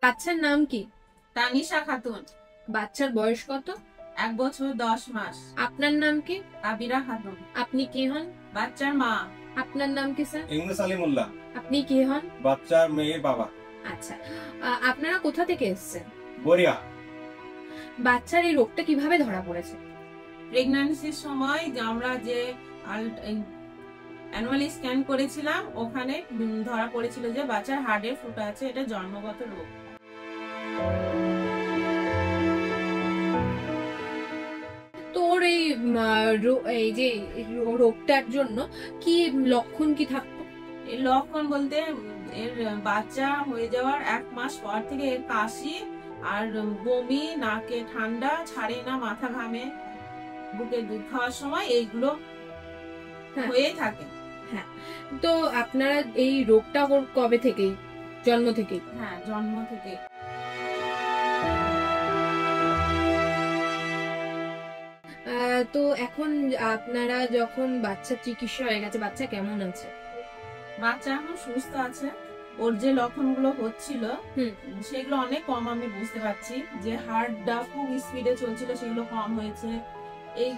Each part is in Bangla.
বাচ্চার নাম কি? তানিশা খাতুন। বাচ্চার বয়স কত? 1 বছর 10 মাস। আপনার নাম কি? আবিরা খাতুন। আপনি কে হন? বাচ্চার মা। আপনার নাম কি স্যার? ইংলিশ আলিমুল্লাহ। আপনি কে হন? বাচ্চার মেয়ের বাবা। আচ্ছা, আপনারা কোথা থেকে এসেছেন? বরিয়া। বাচ্চার এই রোগটা কিভাবে ধরা পড়েছে? প্রেগন্যান্সির সময় আমরা যে অ্যানুয়াল স্ক্যান করেছিলাম ওখানে ধরা পড়েছিল যে বাচ্চার হার্টে ফুটা আছে, এটা জন্মগত রোগ। তোর এই যে রোগটার জন্য কি লক্ষণ কি থাকতো? এর লক্ষণ বলতে এর বাচ্চা হয়ে যাওয়ার 1 মাস পর থেকে এর কাশি আর বমি, নাকে ঠান্ডা, ছাড়ে না, মাথা ঘামে, বুকে দুধ খাওয়ার সময় এইগুলো হয়েই থাকে। হ্যাঁ, তো আপনারা এই রোগটা কবে থেকে? জন্ম থেকে? হ্যাঁ, জন্ম থেকে। তো এখন আপনারা যখন বাচ্চা চিকিৎসা হয়ে গেছে, বাচ্চা কেমন আছে? বাচ্চা এখন সুস্থ আছে। ওর যে লক্ষণগুলো হচ্ছিল সেগুলো অনেক কম, আমি বুঝতে পারছি যে হার্টটা খুব স্পিডে চলছিল, সেগুলো কম হয়েছে। এই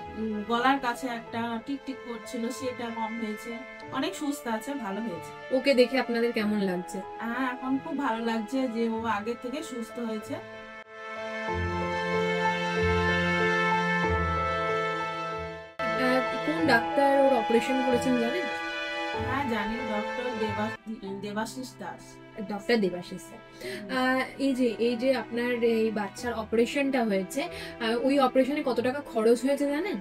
গলার কাছে একটা টিকটিক করছিল, সেটা কম হয়েছে। অনেক সুস্থ আছে, ভালো হয়েছে। ওকে দেখে আপনাদের কেমন লাগছে? হ্যাঁ, এখন খুব ভালো লাগছে যে ও আগের থেকে সুস্থ হয়েছে। কোন ডাক্তার ওর অপারেশন করেছেন জানেন? হ্যাঁ জানি, doctor Debashis Das. Doctor Debashis sir. এই যে আপনার এই বাচ্চার অপারেশনটা হয়েছে, ওই অপারেশনে কত টাকা খরচ হয়েছে জানেন?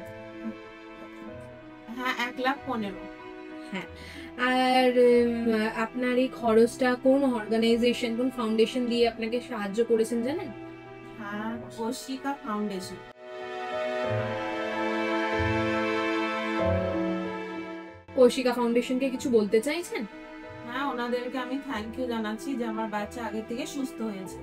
হ্যাঁ, 1,15,000। হ্যাঁ, আর আপনার এই খরচটা কোন অর্গানাইজেশন, কোন ফাউন্ডেশন দিয়ে আপনাকে সাহায্য করেছেন জানেন? হ্যাঁ, কৌশিকা ফাউন্ডেশন। কৌশিকা ফাউন্ডেশনকে কিছু বলতে চাইছেন? হ্যাঁ, ওনাদেরকে আমি থ্যাংক ইউ জানাচ্ছি যে আমার বাচ্চা আগে থেকে সুস্থ হয়েছে।